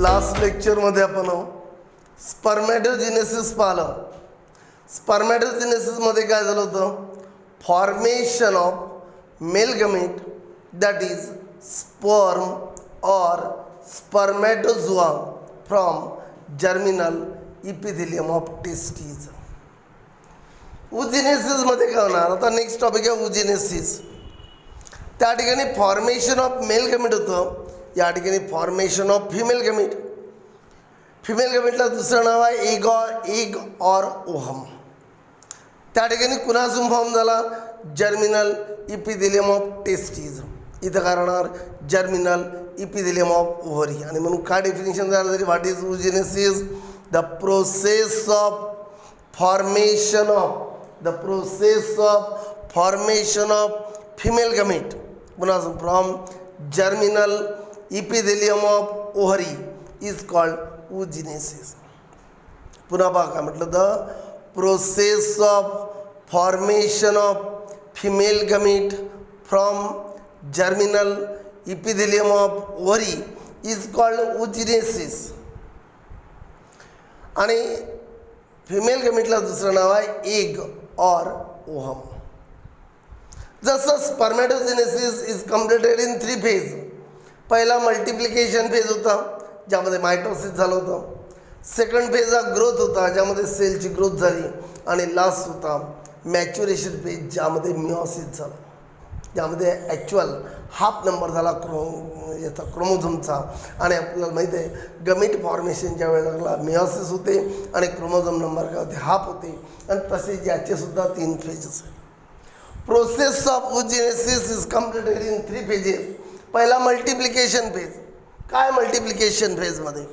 Last लेक्चरमध्ये आपण स्पर्मॅटोजेनेसिस पाहिलं. स्पर्मॅटोजेनेसिसमध्ये काय झालं होतं? Formation of male gamete that is sperm और spermatozoa from germinal epithelium of testes. उजिनेसिसमध्ये काय होणार? आता नेक्स्ट टॉपिक आहे उजिनेसिस. त्या ठिकाणी फॉर्मेशन ऑफ मेल गमेट होतं, या ठिकाणी formation of female gamete. Female गमेटला दुसरं नाव आहे एग और ओहम. त्या ठिकाणी कुणासून फॉर्म झाला? Germinal epithelium of testes. इथं काय राहणार? Germinal epithelium of ovary. आणि म्हणून काय डेफिनेशन झालं तरी what is oogenesis? The process of formation of female gamete कुणासून? From germinal epithelium of ovary is called oogenesis. पुन्हा बघा काय म्हटलं? The process of formation of female gamete from germinal epithelium of ovary is called oogenesis. आणि female गमेटला दुसरं नाव आहे एग और ओहम. जसं स्पर्मॅटोजेनेसिस इज कम्प्लिटेड इन 3 फेज. पहिला मल्टिप्लिकेशन फेज होता ज्यामध्ये मायटोसिस झालं होतं. सेकंड फेज हा ग्रोथ होता ज्यामध्ये सेलची ग्रोथ झाली. आणि लास्ट होता मॅच्युरेशन फेज ज्यामध्ये मिओसिस झालं, ज्यामध्ये ॲक्च्युअल हाफ नंबर झाला याचा क्रोमोझोमचा. आणि आपल्याला माहिती आहे गमेट फॉर्मेशन ज्या वेळेला लागला मिओसिस होते आणि क्रोमोझोम नंबर काय होते? हाफ होते. आणि तसेच याचेसुद्धा 3 फेजेस आहेत. Process of oogenesis is completed in 3 phases. पहिला मल्टिप्लिकेशन फेज. काय मल्टिप्लिकेशन फेजमध्ये?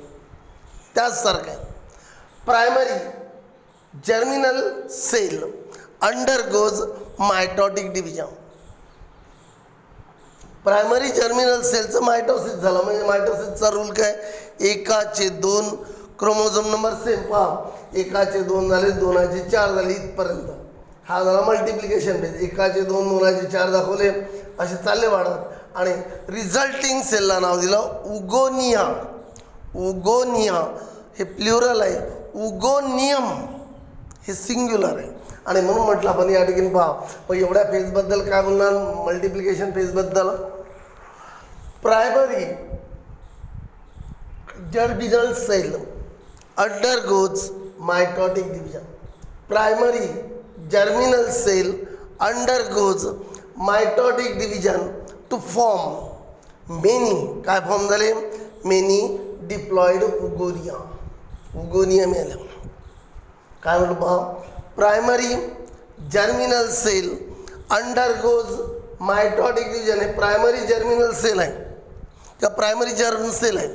त्याचसारखं आहे. Primary germinal cell undergoes mitotic division. Primary germinal सेलचं मायटोसिस झालं म्हणजे मायटोसिसचा रूल काय? 1/2 क्रोमोझोम नंबर सेम. पहा 1/2 झाले, 2/4 झाले, इथपर्यंत हा झाला मल्टिप्लिकेशन फेज. 1/2 2/4 दाखवले, असे चालले वाढत. आणि रिझल्टिंग सेलला नाव दिलं उगोनिया. उगोनिया हे प्ल्युरल आहे, उगोनियम हे सिंग्युलर आहे. आणि म्हणून म्हटलं आपण या ठिकाणी पहा. मग एवढ्या फेजबद्दल काय बोलणार? मल्टिप्लिकेशन फेजबद्दल primary germinal cell undergoes mitotic division. Primary germinal cell undergoes mitotic division to form many. काय फॉर्म झाले? Many diploid oogonia. उगोनिया मिळालं. काय म्हणतो पहा? Primary germinal cell undergoes mitotic division. हे प्रायमरी जर्मिनल सेल आहे का प्रायमरी जर्म सेल आहे?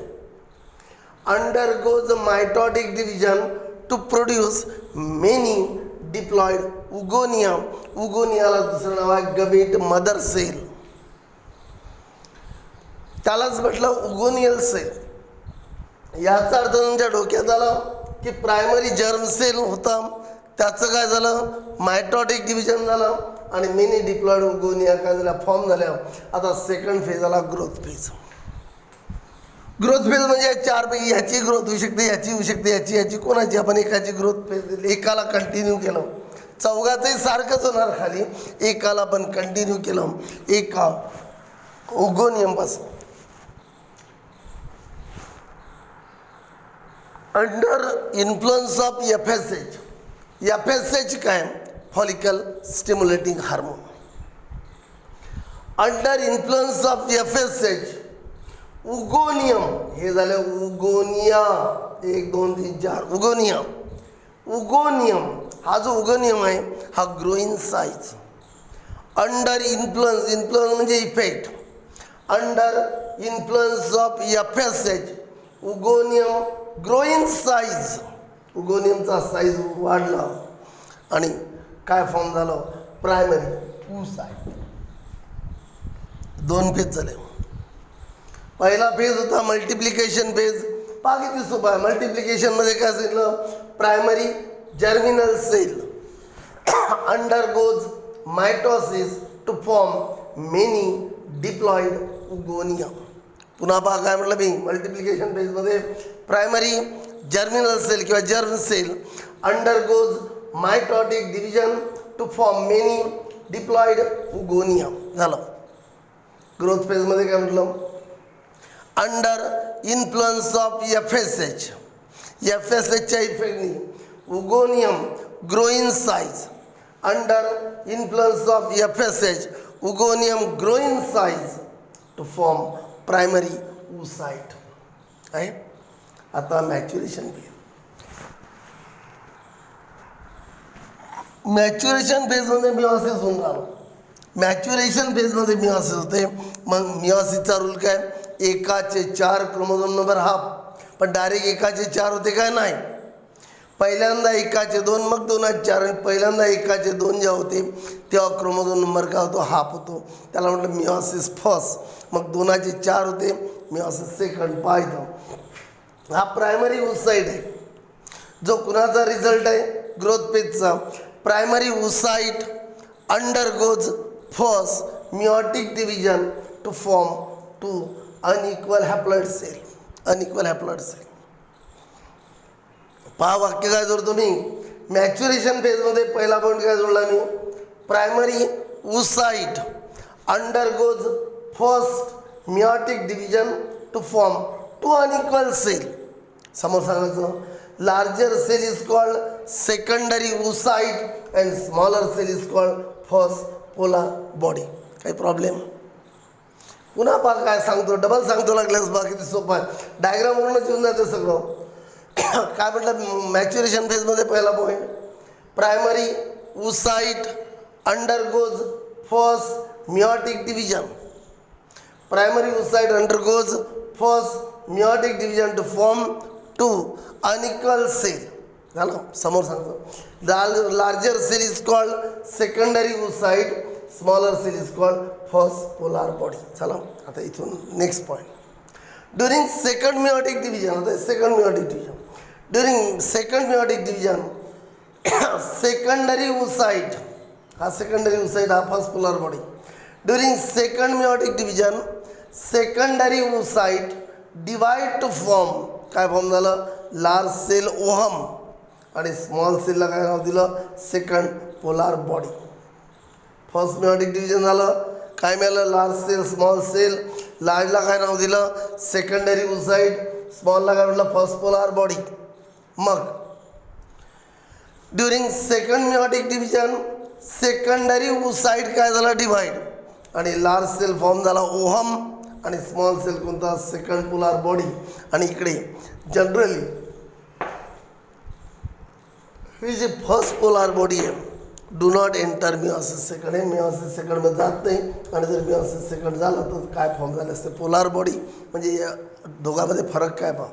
Undergoes mitotic division to produce many diploid oogonia. उगोनियाला दुसरं नाव आहे गमेट मदर सेल. त्यालाच म्हटलं उगोनियल सेल. याचा अर्थ तुमच्या डोक्यात आला की प्रायमरी जर्म सेल होता, त्याचं काय झालं? मायटॉटिक डिव्हिजन झालं आणि मेनी डिप्लॉइड उगोनिया काय झाल्या? फॉर्म झाल्या. आता सेकंड फेज आला ग्रोथ फेज. ग्रोथ फेज म्हणजे 4 पैकी ह्याची ग्रोथ होऊ शकते, याची होऊ शकते, याची कोणाची? आपण एकाची ग्रोथ फेज दिली, एकाला कंटिन्यू केलं. चौघाचंही सारखंच होणार खाली, एकाला पण कंटिन्यू केलं एका उगोनियमपासून. Under influence of FSH. FSH काय? Follicle stimulating hormone. Under influence of FSH oogonium हे झालं उगोनिया. 1 2 3 4 उगोनियम. उगोनियम हा जो उगोनियम आहे हा growing size. Under influence, influence म्हणजे effect. Under influence of FSH oogonium growing size. उगोनियमचा साईज वाढला आणि काय फॉर्म झालं? Primary oocyte. 2 फेज झाले. पहिला फेज होता मल्टिप्लिकेशन फेज. पहा किती सोपा आहे. मल्टिप्लिकेशनमध्ये काय सांगितलं? Primary germinal cell undergoes mitosis to form many diploid oogonia. पुन्हा पहा काय म्हटलं मी, मल्टिप्लिकेशन फेजमध्ये प्रायमरी जर्मिनल सेल किंवा germ cell undergoes mitotic division to form many diploid oogonium झालं. ग्रोथ फेजमध्ये काय म्हटलं, अंडर इन्फ्लुअन्स ऑफ FSHच्या इफेक्टनी oogonium grow in size. Under influence of FSH oogonium grow in size to form primary oocyte आहे. आता maturation phase. Maturation फेजमध्ये meiosis होऊन राहिलो. मॅच्युरेशन फेजमध्ये मिओसिस होते. मग मिओसिसचा रूल काय, एकाचे 4 क्रोमोझोम नंबर हाफ. पण डायरेक्ट एकाचे 4 होते काय, नाही. पहिल्यांदा एकाचे 2, मग 2चे 4. आणि पहिल्यांदा एकाचे 2 जेव्हा होते तेव्हा क्रोमोझोम नंबर काय होतो, हाफ होतो. त्याला म्हटलं मिओसिस फर्स्ट. मग 2चे 4 होते, मिओसिस सेकंड. पाहायचं हा प्रायमरी oocyte आहे, जो कुणाचा रिझल्ट आहे, ग्रोथ फेजचा. Primary oocyte undergoes first meiotic division to form 2 unequal haploid cell. Unequal haploid cell. पहा वाक्य काय जोडतो मी. मॅच्युरेशन फेजमध्ये पहिला पॉईंट काय जोडला मी, primary oocyte undergoes first meiotic division to form 2 unequal cell. समोर सांगायचं, larger cell is called secondary oocyte and smaller cell is called first polar body. काही प्रॉब्लेम. पुन्हा पहा काय सांगतो, डबल सांगतो लागल्यास. बाकी ते सोपं आहे, डायग्रामवरूनच येऊन जातं सगळं. काय म्हटलं मॅच्युरेशन फेजमध्ये पहिला point, primary oocyte undergoes first meiotic division. Primary oocyte undergoes first meiotic division to form 2 unequal cell. झालं. समोर सांगतो, larger cell is called secondary oocyte, smaller cell is called first polar body. झालं. आता इथून next point, during second meiotic division. आता second meiotic division, during second meiotic division secondary oocyte, हा secondary oocyte हा first polar body. During second meiotic division secondary oocyte divide to form, काय form झालं, large cell ovum. आणि small सेलला काय नाव दिलं, second polar body. First meiotic division झालं, काय मिळालं, लार्ज सेल स्मॉल सेल. लार्जला काय नाव दिलं, सेकंडरी oocyte. स्मॉलला काय म्हटलं, फर्स्ट पोलार बॉडी. मग during second meiotic division secondary oocyte काय झालं, डिवाइड. आणि लार्ज सेल फॉर्म झाला ओहम. आणि स्मॉल सेल कोणता, सेकंड पोलार बॉडी. आणि इकडे जनरली ही जी फर्स्ट पोलार बॉडी आहे, do not enter meiosis second. हे मिओसिस सेकंडमध्ये जात नाही. आणि जर मिओसिस सेकंड झालं तर काय फॉर्म झाले असते, पोलार बॉडी. म्हणजे या दोघांमध्ये फरक काय पहा.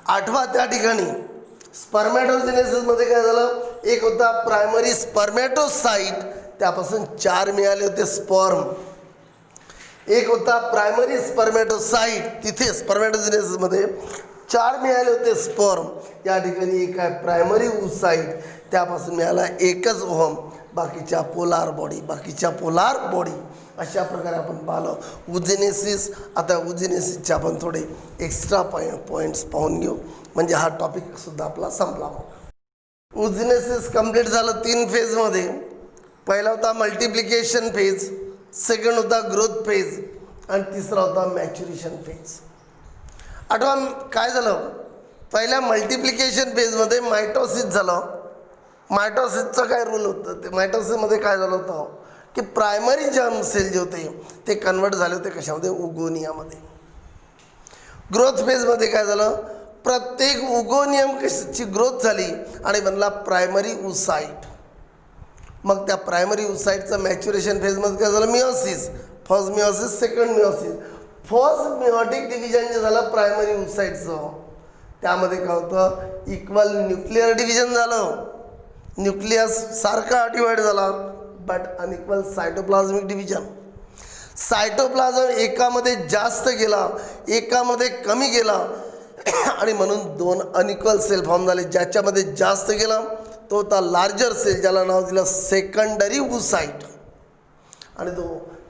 8वा त्या ठिकाणी स्पर्मॅटोजेनेसिसमध्ये काय झालं, एक होता प्रायमरी स्पर्मॅटोसाइट, त्यापासून 4 मिळाले होते स्पर्म. एक होता प्रायमरी स्पर्मॅटोसाइट, तिथे स्पर्मॅटोजेनेसिसमध्ये 4 मिळाले होते स्पर्म. या ठिकाणी एक आहे प्रायमरी oocyte, त्यापासून मिळाला एकच ओहम. बाकीच्या पोलार बॉडी, बाकीच्या पोलार बॉडी. अशा प्रकारे आपण पाहिलं उजेनेसिस. आता उजेनेसिसचे आपण थोडे एक्स्ट्रा पॉईंट्स पाहून घेऊ, म्हणजे हा टॉपिकसुद्धा आपला संपला. उजेनेसिस कंप्लीट झालं 3 फेजमध्ये. पहिला होता मल्टिप्लिकेशन फेज, सेकंड होता ग्रोथ फेज, आणि तिसरा होता मॅच्युरेशन फेज. आठवा काय झालं, पहिल्या मल्टिप्लिकेशन फेजमध्ये मायटोसिस झालं. मायटोसिसचं काय रूल होतं, ते मायटोसिसमध्ये काय झालं होतं की प्रायमरी जर्म सेल जे होते ते कन्वर्ट झाले होते कशामध्ये, उगोनियामध्ये. ग्रोथ फेजमध्ये काय झालं, प्रत्येक उगोनियम कशाची ग्रोथ झाली आणि बनला प्रायमरी oocyte. मग त्या प्रायमरी oocyteचं मॅच्युरेशन फेजमध्ये काय झालं, meiosis. First meiosis, second meiosis. First meiotic division जे झालं प्रायमरी oocyteचं, त्यामध्ये काय होतं, इक्वल न्यूक्लिअर डिव्हिजन झालं. न्यूक्लियस सारखा डिवाइड झाला, but unequal cytoplasmic division. Cytoplasm एकामध्ये जास्त गेला, एकामध्ये कमी गेला, आणि म्हणून 2 अनइक्वल सेल फॉर्म झाले. ज्याच्यामध्ये जास्त गेला तो होता लार्जर सेल, ज्याला नाव दिलं सेकंडरी oocyte. आणि तो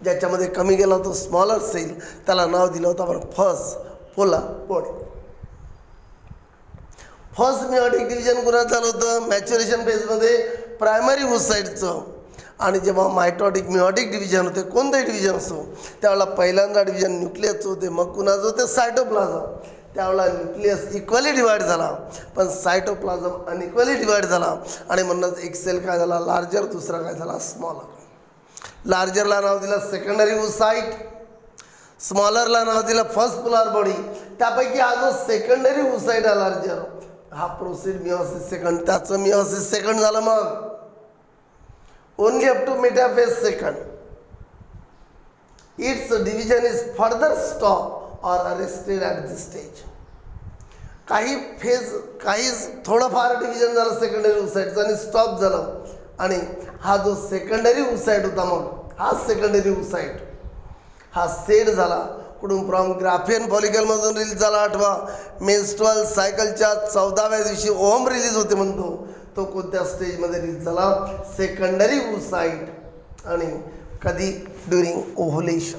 ज्याच्यामध्ये कमी गेला तो स्मॉलर सेल, त्याला नाव दिलं होतं आपण first polar body. First meiotic division कुणाचं झालं होतं? मॅच्युरेशन फेजमध्ये प्रायमरी ओसाइटचं. आणि जेव्हा मायटॉटिक मिओटिक डिव्हिजन होते, कोणतंही डिव्हिजन असो, त्यावेळेला पहिल्यांदा डिव्हिजन न्यूक्लियसचं होते, मग कुणाचं होते? सायटोप्लाझम. त्यावेळेला न्यूक्लियस इक्वली डिवाइड झाला, पण सायटोप्लाझम अनइक्वली डिवाइड झाला. आणि म्हणूनच एक सेल काय झाला? लार्जर, दुसरा काय झाला? स्मॉलर. लार्जरला नाव दिलं सेकंडरी ओसाइट, स्मॉलरला नाव दिलं फर्स्ट पोलार बॉडी. त्यापैकी हा जो सेकंडरी ओसाइट आहे लार्जर, हा प्रोसीड मिओसिस सेकंड, त्याचं मिओसिस सेकंड झालं. मग only up to metaphase second it's division is further stop और अरेस्टेड ॲट दिस स्टेज. काही थोडंफार डिव्हिजन झालं सेकंडरी ओसाइटचं आणि स्टॉप झालं. आणि हा जो सेकंडरी ओसाइट होता, मग हा सेकंडरी ओसाइट हा सेट झाला कुठून? फ्रॉम ग्राफियन फॉलिकलमधून रिलीज झाला. 8वा मेन्स्ट्रुअल सायकलच्या 14व्या दिवशी ओव्हम रिलीज होते म्हणतो. तो कोणत्या स्टेजमध्ये रिलीज झाला? Secondary oocyte. आणि कधी? During ovulation.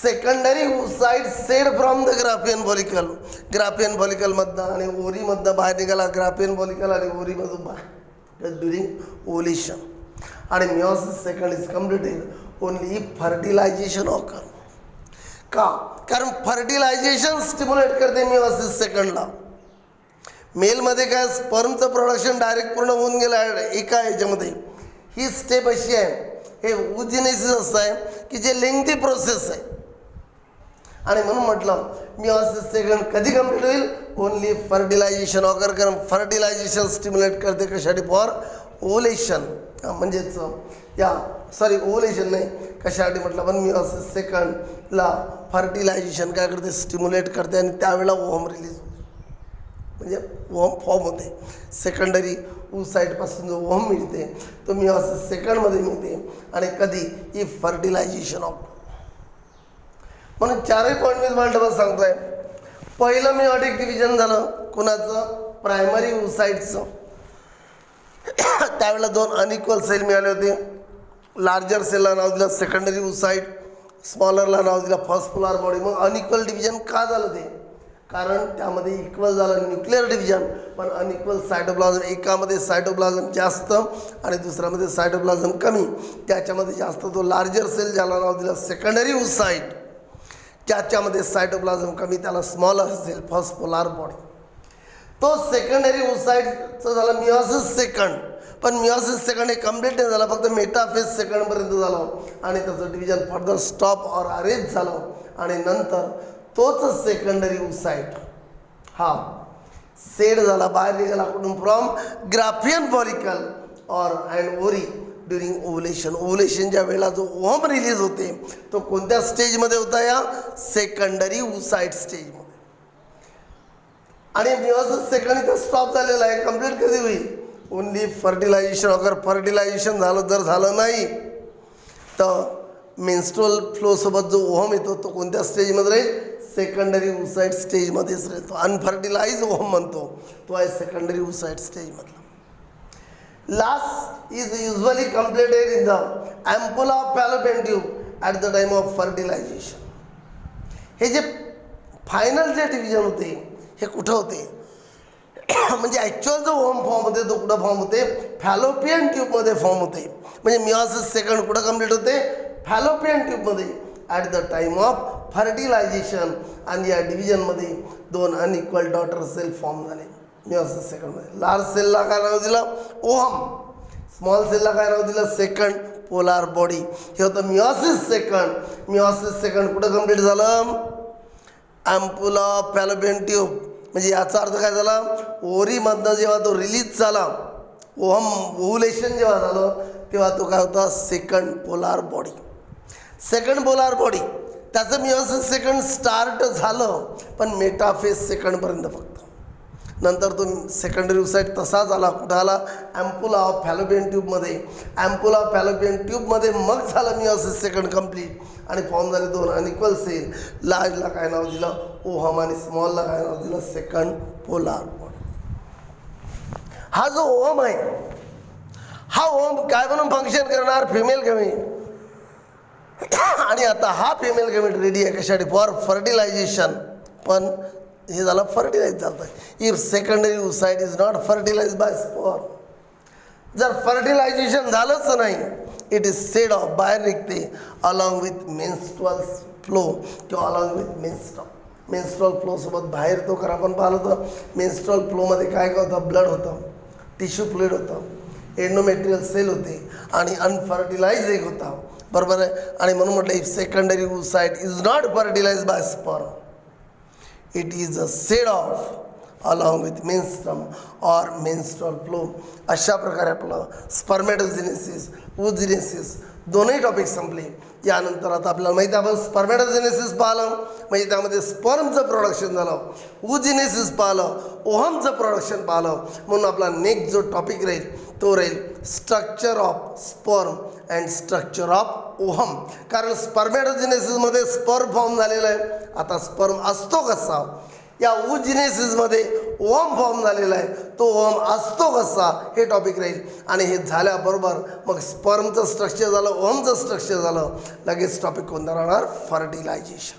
Secondary oocyte shed from the Graafian follicle. Graafian फॉलिकलमधनं आणि ओरीमधनं बाहेर निघाला. ग्राफियन फॉलिकल आणि ओरीमधून बाहेर ड्युरिंग ओव्हुलेशन. आणि meiosis second is completed only fertilization occur. का? कारण फर्टिलायझेशन स्टिम्युलेट करते मिओसिस सेकंडला. मेलमध्ये काय स्पर्मचं प्रोडक्शन डायरेक्ट पूर्ण होऊन गेलं आहे एका ह्याच्यामध्ये. ही स्टेप अशी आहे, हे ओजेनेसिस असं आहे की जे लेंथी प्रोसेस आहे. आणि म्हणून म्हटलं मिओसिस सेकंड कधी कम्प्लीट होईल? Only fertilization occur. कारण फर्टिलायझेशन स्टिम्युलेट करते कशासाठी? For ovulation. म्हणजेच ओव्हुलेशन नाही, कशासाठी म्हटलं पण मिओसिस सेकंडला फर्टिलायझेशन काय करते? स्टिम्युलेट करते. आणि त्यावेळेला ओव्हम रिलीज होते, म्हणजे ओव्हम फॉर्म होते. सेकंडरी ओसाइटपासून जो ओव्हम मिळते तो मिओसिस सेकंडमध्ये मिळते. आणि कधी? ही फर्टिलायझेशन ऑफ. म्हणून चारही पॉईंट मी तुम्हाला डबल सांगतोय. पहिलं मिओटिक डिव्हिजन झालं कुणाचं? प्रायमरी ओसाइटचं. त्यावेळेला 2 अनइक्वल सेल मिळाले होते. लार्जर सेलला नाव दिलं सेकंडरी ओसाइट, स्मॉलरला नाव दिलं फर्स्ट पोलार बॉडी. मग अनइक्वल डिव्हिजन का झालं ते? कारण त्यामध्ये इक्वल झालं न्यूक्लिअर डिव्हिजन, पण अनइक्वल सायटोप्लाझम. एकामध्ये सायटोप्लाझम जास्त आणि दुसऱ्यामध्ये सायटोप्लाझम कमी. त्याच्यामध्ये जास्त तो लार्जर सेल ज्याला नाव दिलं सेकंडरी ओसाइट, ज्याच्यामध्ये सायटोप्लाझम कमी, त्याला smaller cell first polar body. तो सेकंडरी ओसाइटचं झालं मिओसिस सेकंड. पण मिओसिस सेकंड हे कम्प्लीट नाही झालं, फक्त मेटाफेज सेकंडपर्यंत झालं. आणि त्याचं डिव्हिजन फर्दर स्टॉप और अरेंज झालं. आणि नंतर तोच सेकंडरी ओसाइट हा सेड झाला, बाहेर निघाला कुठून? फ्रॉम ग्राफियन फॉलिकल और अँड ओरी ड्युरिंग ओव्हुलेशन. ओव्हुलेशनच्या वेळेला जो ओव्हम रिलीज होते तो कोणत्या स्टेजमध्ये होता? या सेकंडरी ओसाइट स्टेजमध्ये. आणि मिओसिस सेकंड इथं स्टॉप झालेला आहे. कम्प्लीट कधी होईल? Only fertilisation. अगर फर्टिलायझेशन झालं झालं नाही तर मेन्स्ट्रुअल फ्लोसोबत जो ओव्हम येतो तो कोणत्या स्टेजमध्ये राहील? सेकंडरी ओसाइट स्टेजमध्येच राहतो. अनफर्टिलाइज ओव्हम म्हणतो तो आहे सेकंडरी ओसाइट स्टेजमधला. Last is usually completed in the ampulla of Fallopian tube at the time of fertilization. हे जे फायनल जे डिव्हिजन होते हे कुठं होते? म्हणजे ॲक्च्युअल जो ओव्हम फॉर्म होते तो कुठं फॉर्म होते? फॅलोपियन ट्यूबमध्ये फॉर्म होते. म्हणजे मिओसिस सेकंड कुठं कम्प्लीट होते? फॅलोपियन ट्यूबमध्ये at the time of fertilization. आणि या डिव्हिजनमध्ये 2 अनइक्वल डॉटर सेल फॉर्म झाले मिओसिस सेकंडमध्ये. लार्ज सेलला काय नाव दिलं? ओव्हम. स्मॉल सेलला काय नाव दिलं? Second polar body. हे होतं मिओसिस सेकंड. मिओसिस सेकंड कुठं कम्प्लीट झालं? Ampulla of Fallopian tube. म्हणजे याचा अर्थ काय झाला? ओरीमधनं जेव्हा तो रिलीज झाला, ओव्हुलेशन जेव्हा झालं तेव्हा तो काय होता? Second polar body. Second polar body त्याचं मिओसिस सेकंड स्टार्ट झालं, पण मेटाफेज सेकंडपर्यंत फक्त. नंतर तो सेकंडरी ओसाइट तसा झाला. कुठं आला? ॲम्पुला ऑफ फॅलोपियन ट्यूबमध्ये. ॲम्पुला ऑफ फॅलोपियन ट्यूबमध्ये मग झालं मिओसिस सेकंड कम्प्लीट. आणि फॉर्म झाले 2 अनइक्वल सेल. लार्जला काय नाव दिलं? ओव्हम. आणि स्मॉलला काय नाव दिलं? Second polar body. हा जो ओव्हम आहे, हा ओव्हम काय म्हणून फंक्शन करणार? Female gamete. आणि आता हा फिमेल गॅमेट रेडी आहे कशासाठी फॉर फर्टिलायझेशन. पण हे झालं फर्टिलाइज झालं. If secondary oocyte is not fertilize by sperm, जर फर्टिलायझेशन झालंच नाही, इट इज सेड ऑफ बाहेर निघते अलॉंग विथ मेन्स्ट्रुअल फ्लो किंवा अलॉंग विथ मेन्स्ट्रुअल फ्लोसोबत बाहेर तो खरं आपण पाहिलं होतं. मेन्स्ट्रुअल फ्लोमध्ये काय काय होतं, ब्लड होतं, टिश्यू फ्लुइड होतं, एंडोमेट्रियल सेल होते आणि अनफर्टिलाइज एक होता, बरोबर आहे. आणि म्हणून म्हटलं if secondary oocyte is not fertilize by sperm, it is a shed off along with menstruum और मेन्स्ट्रुअल फ्लो. अशा प्रकारे आपलं स्पर्मॅटोजेनेसिस, ओजिनेसिस दोन्ही टॉपिक संपले. यानंतर आता आपल्याला माहिती आहे आपण स्पर्मॅटोजेनेसिस पाहिलं, म्हणजे त्यामध्ये स्पर्मचं प्रोडक्शन झालं, ओजिनेसिस पाहिलं, ओहमचं प्रोडक्शन पाहिलं. म्हणून आपला नेक्स्ट जो टॉपिक राहील तो राहील structure of sperm and structure of ohm. कारण स्पर्मॅटोजेनेसिसमध्ये स्पर्म फॉर्म झालेला आहे, आता स्पर्म असतो कसा, या ओजिनेसिसमध्ये ओहम फॉर्म झालेला आहे, तो ओहम असतो कसा, हे टॉपिक राहील. आणि हे झाल्याबरोबर मग स्पर्मचं स्ट्रक्चर झालं, ओहमचं स्ट्रक्चर झालं, लगेच टॉपिक कोणता राहणार, फर्टिलायझेशन.